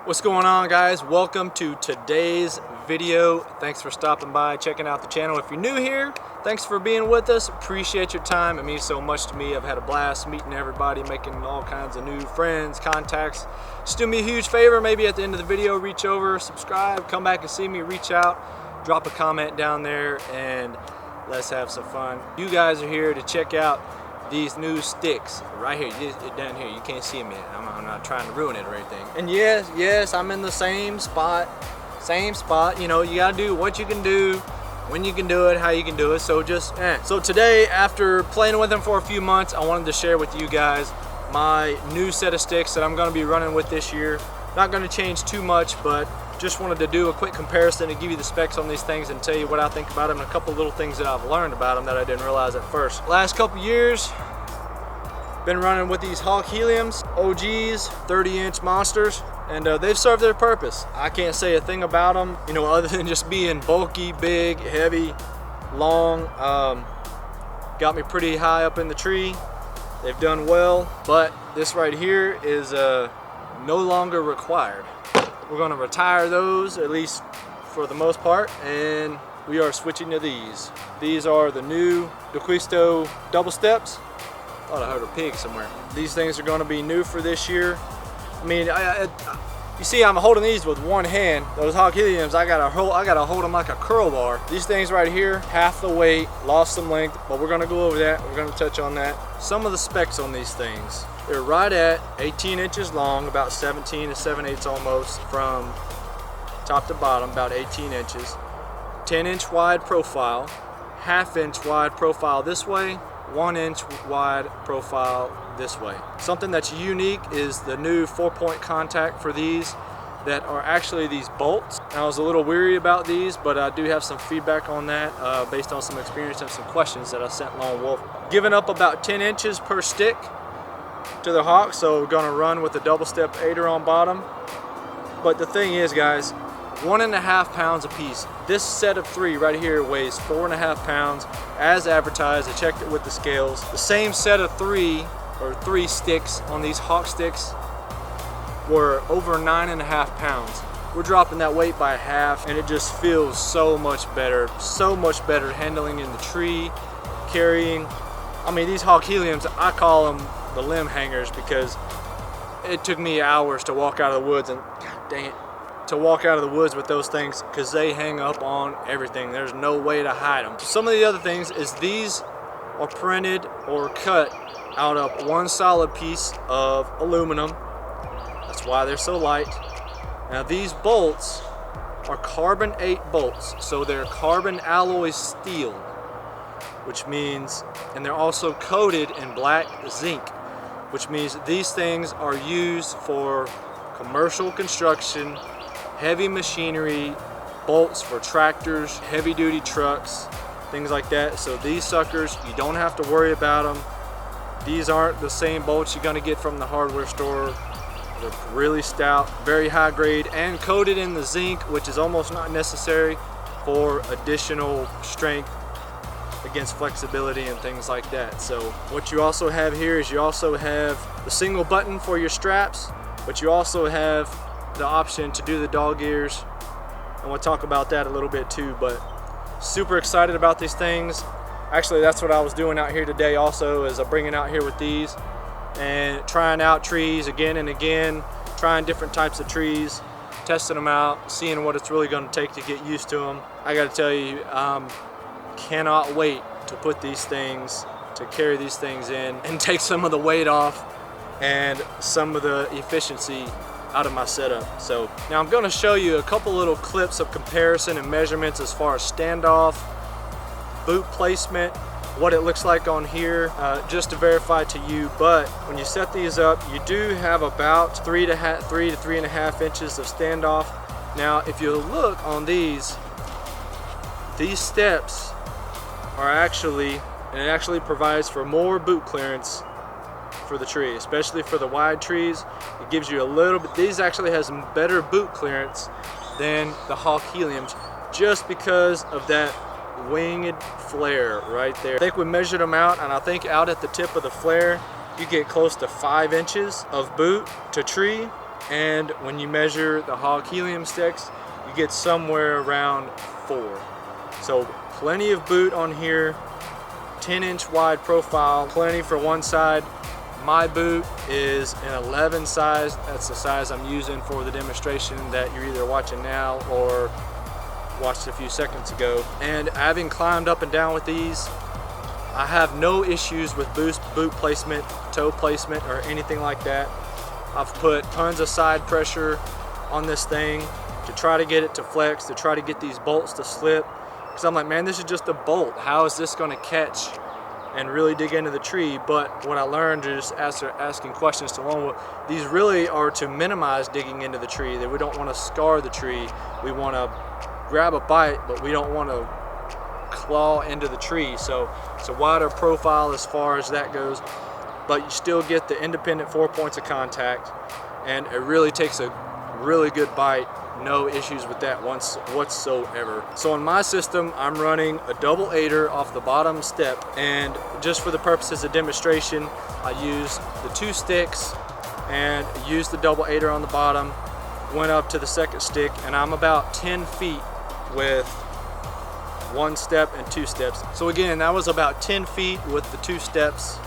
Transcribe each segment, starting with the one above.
What's going on, guys? Welcome to today's video. Thanks for stopping by, checking out the channel. If you're new here, thanks for being with us. Appreciate your time. It means so much to me. I've had a blast meeting everybody, making all kinds of new friends, contacts. Just do me a huge favor, maybe at the end of the video, reach over, subscribe, come back and see me, reach out, drop a comment down there, and let's have some fun. You guys are here to check out these new sticks right here. Down here, you can't see them yet. I'm not trying to ruin it or anything. And yes, I'm in the same spot. You know, you gotta do what you can do, when you can do it, how you can do it. So so today, after playing with them for a few months, I wanted to share with you guys my new set of sticks that I'm gonna be running with this year. Not gonna change too much, but just wanted to do a quick comparison and give you the specs on these things and tell you what I think about them and a couple little things that I've learned about them that I didn't realize at first. Last couple years, been running with these Hawk Heliums, OGs, 30-inch monsters, and they've served their purpose. I can't say a thing about them, you know, other than just being bulky, big, heavy, long. Got me pretty high up in the tree. They've done well, but this right here is no longer required. We're going to retire those, at least for the most part, and we are switching to these. These are the new DeQuisto double steps. Thought I heard a pig somewhere. These things are going to be new for this year. I mean, you see, I'm holding these with one hand. Those Hawk Heliums, I gotta hold them like a curl bar. These things right here, half the weight, lost some length, but we're gonna go over that. We're gonna touch on that. Some of the specs on these things. They're right at 18 inches long, about 17 to 7/8 almost, from top to bottom, about 18 inches. 10-inch wide profile, half-inch wide profile this way, 1-inch wide profile this way. Something that's unique is the new 4-point contact for these that are actually these bolts. And I was a little weary about these, but I do have some feedback on that based on some experience and some questions that I sent Lone Wolf. Giving up about 10 inches per stick to the Hawk, so we're gonna run with the double step aider on bottom. But the thing is, guys, 1.5 pounds a piece. This set of 3 right here weighs 4.5 pounds as advertised. I checked it with the scales. The same set of 3 sticks on these Hawk sticks were over 9.5 pounds. We're dropping that weight by half, and it just feels so much better handling in the tree, carrying. I mean, these Hawk Heliums, I call them the limb hangers because it took me hours to walk out of the woods, and god dang it, to walk out of the woods with those things because they hang up on everything. There's no way to hide them. Some of the other things is these are printed or cut out of one solid piece of aluminum. That's why they're so light. Now these bolts are carbon 8 bolts, so they're carbon alloy steel, which means, and they're also coated in black zinc, which means these things are used for commercial construction, heavy machinery, bolts for tractors, heavy duty trucks, things like that. So these suckers, you don't have to worry about them. These aren't the same bolts you're gonna get from the hardware store. They're really stout, very high grade, and coated in the zinc, which is almost not necessary for additional strength against flexibility and things like that. So what you also have here is you also have the single button for your straps, but you also have the option to do the dog ears, and we'll talk about that a little bit too. But super excited about these things. Actually, that's what I was doing out here today also, is I'm bringing out here with these and trying out trees again and again, trying different types of trees, testing them out, seeing what it's really going to take to get used to them. I got to tell you, cannot wait to put these things, to carry these things in and take some of the weight off and some of the efficiency out of my setup. So now I'm going to show you a couple little clips of comparison and measurements as far as standoff, boot placement, what it looks like on here, just to verify to you. But when you set these up, you do have about 3 to 3.5 inches of standoff. Now if you look on these steps are actually, and it actually provides for more boot clearance for the tree, especially for the wide trees. It gives you a little bit, these actually has better boot clearance than the Hawk Heliums, just because of that winged flare right there. I think we measured them out, and I think out at the tip of the flare you get close to 5 inches of boot to tree, And when you measure the hog helium sticks, you get somewhere around 4. So plenty of boot on here, 10-inch wide profile, plenty for one side. My boot is an 11 size. That's the size I'm using for the demonstration that you're either watching now or watched a few seconds ago. And having climbed up and down with these, I have no issues with boot placement, toe placement, or anything like that. I've put tons of side pressure on this thing to try to get it to flex, to try to get these bolts to slip. Because I'm like, man, this is just a bolt. How is this gonna catch and really dig into the tree? But what I learned just after asking questions to Lone, these really are to minimize digging into the tree. That we don't want to scar the tree. We want to grab a bite, but we don't want to claw into the tree. So it's a wider profile as far as that goes, but you still get the independent 4 points of contact, and it really takes a really good bite. No issues with that whatsoever. So in my system, I'm running a double aider off the bottom step, and just for the purposes of demonstration, I use the 2 sticks and use the double aider on the bottom, went up to the second stick, and I'm about 10 feet with 1 step and 2 steps. So again, that was about 10 feet with the 2 steps,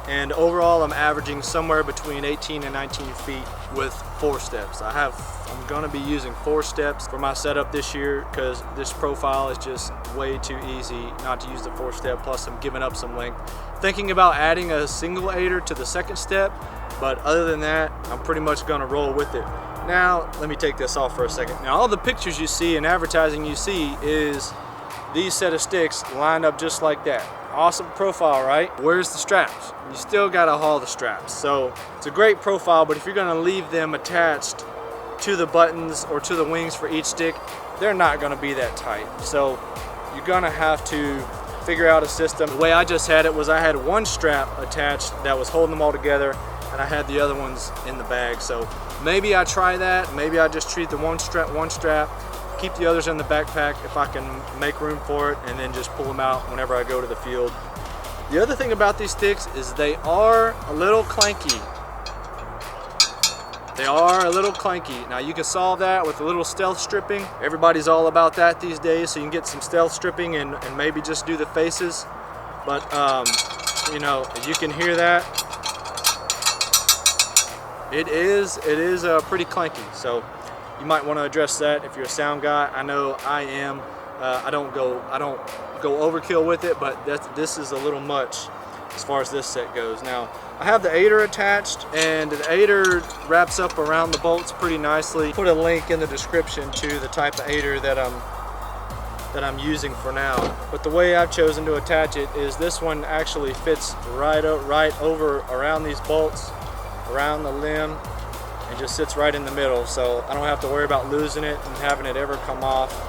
and overall I'm averaging somewhere between 18 and 19 feet with 4 steps. I'm gonna be using 4 steps for my setup this year because this profile is just way too easy not to use the 4 step, plus I'm giving up some length. Thinking about adding a single aider to the second step, but other than that, I'm pretty much gonna roll with it. Now, let me take this off for a second. Now, all the pictures you see and advertising you see is these set of sticks lined up just like that. Awesome profile, right? Where's the straps? You still gotta haul the straps. So it's a great profile, but if you're gonna leave them attached to the buttons or to the wings for each stick, they're not gonna be that tight. So you're gonna have to figure out a system. The way I just had it was I had 1 strap attached that was holding them all together, and I had the other ones in the bag. So maybe I try that. Maybe I just treat the one strap, keep the others in the backpack if I can make room for it, and then just pull them out whenever I go to the field. The other thing about these sticks is they are a little clanky. They are a little clanky. Now you can solve that with a little stealth stripping. Everybody's all about that these days, so you can get some stealth stripping and maybe just do the faces. But you know, you can hear that. It is pretty clanky. So you might want to address that if you're a sound guy. I know I am. I don't go overkill with it, but this is a little much as far as this set goes. Now I have the aider attached, and the aider wraps up around the bolts pretty nicely. Put a link in the description to the type of aider that I'm using for now. But the way I've chosen to attach it is this one actually fits right over around these bolts, around the limb, and just sits right in the middle, so I don't have to worry about losing it and having it ever come off.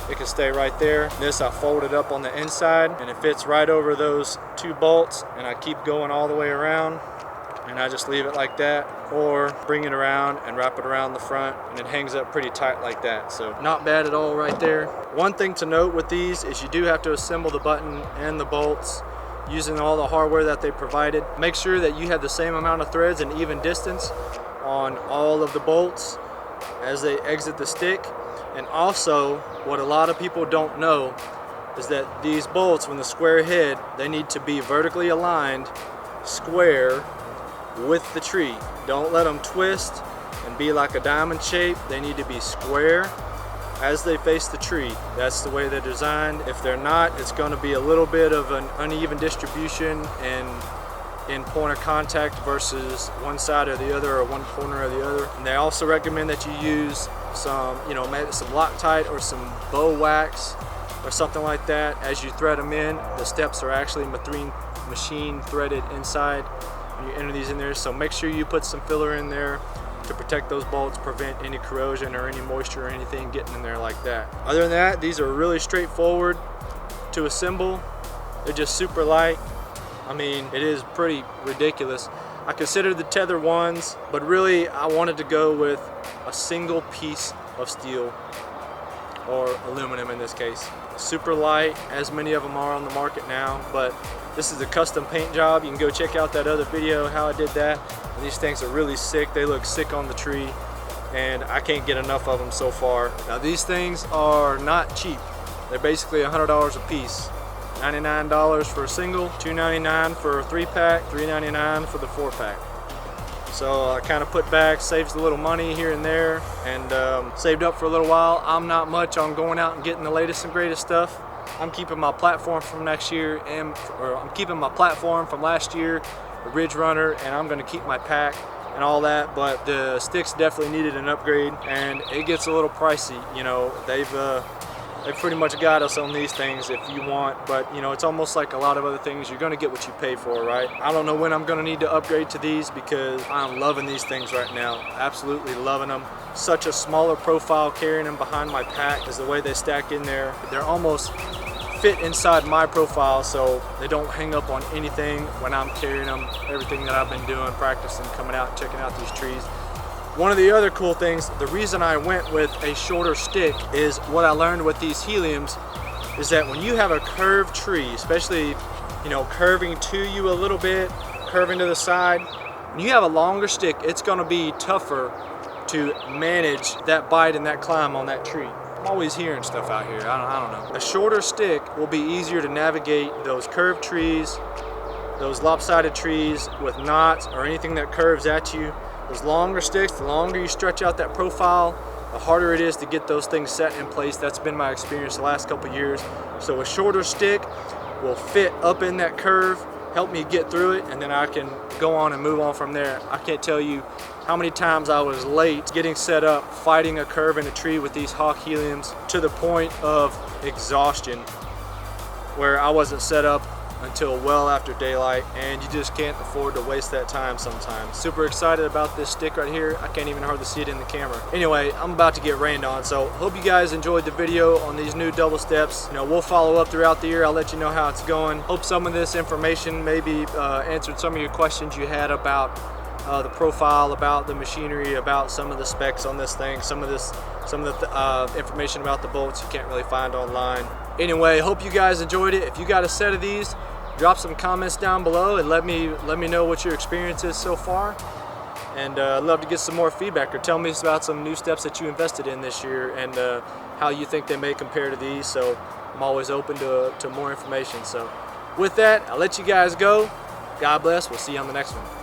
It can stay right there. This I fold it up on the inside, and it fits right over those 2 bolts, and I keep going all the way around, and I just leave it like that, or bring it around and wrap it around the front, and it hangs up pretty tight like that. So not bad at all right there. One thing to note with these is you do have to assemble the button and the bolts using all the hardware that they provided. Make sure that you have the same amount of threads and even distance on all of the bolts as they exit the stick. And also, what a lot of people don't know is that these bolts, when the square head, they need to be vertically aligned, square with the tree. Don't let them twist and be like a diamond shape. They need to be square as they face the tree. That's the way they're designed. If they're not, it's going to be a little bit of an uneven distribution and in point of contact versus one side or the other, or one corner or the other. And they also recommend that you use some, maybe some Loctite or some bow wax or something like that as you thread them in. The steps are actually machine threaded inside when you enter these in there. So make sure you put some filler in there to protect those bolts, prevent any corrosion or any moisture or anything getting in there like that. Other than that, these are really straightforward to assemble. They're just super light. I mean, it is pretty ridiculous. I considered the tether ones, but really I wanted to go with a single piece of steel or aluminum in this case. Super light, as many of them are on the market now, but this is a custom paint job. You can go check out that other video how I did that. And these things are really sick. They look sick on the tree, and I can't get enough of them so far. Now these things are not cheap. They're basically $100 a piece. $99 for a single, $2.99 for a 3-pack, $3.99 for the 4-pack. So I kind of put back, saves a little money here and there, and saved up for a little while. I'm not much on going out and getting the latest and greatest stuff. I'm keeping my platform from next year, or I'm keeping my platform from last year, the Ridge Runner, and I'm going to keep my pack and all that. But the sticks definitely needed an upgrade, and it gets a little pricey. You know, they've pretty much got us on these things if you want, but you know, it's almost like a lot of other things. You're gonna get what you pay for, right? I don't know when I'm gonna need to upgrade to these because I'm loving these things right now. Absolutely loving them. Such a smaller profile carrying them behind my pack is the way they stack in there. They're almost fit inside my profile, so they don't hang up on anything when I'm carrying them. Everything that I've been doing, practicing, coming out, checking out these trees. One of the other cool things, the reason I went with a shorter stick is what I learned with these heliums is that when you have a curved tree, especially, you know, curving to you a little bit, curving to the side, when you have a longer stick, it's gonna be tougher to manage that bite and that climb on that tree. I'm always hearing stuff out here, I don't know. A shorter stick will be easier to navigate those curved trees, those lopsided trees with knots or anything that curves at you. Those longer sticks, the longer you stretch out that profile, the harder it is to get those things set in place. That's been my experience the last couple years. So a shorter stick will fit up in that curve, help me get through it, and then I can go on and move on from there. I can't tell you how many times I was late getting set up, fighting a curve in a tree with these Hawk heliums to the point of exhaustion where I wasn't set up until well after daylight, and you just can't afford to waste that time sometimes. Super excited about this stick right here. I can't even hardly see it in the camera. Anyway, I'm about to get rained on, so hope you guys enjoyed the video on these new double steps. You know, we'll follow up throughout the year. I'll let you know how it's going. Hope some of this information maybe answered some of your questions you had about the profile, about the machinery, about some of the specs on this thing, some of the information about the bolts you can't really find online. Anyway, hope you guys enjoyed it. If you got a set of these, drop some comments down below and let me know what your experience is so far. And I'd love to get some more feedback, or tell me about some new steps that you invested in this year and how you think they may compare to these. So I'm always open to more information. So with that, I'll let you guys go. God bless. We'll see you on the next one.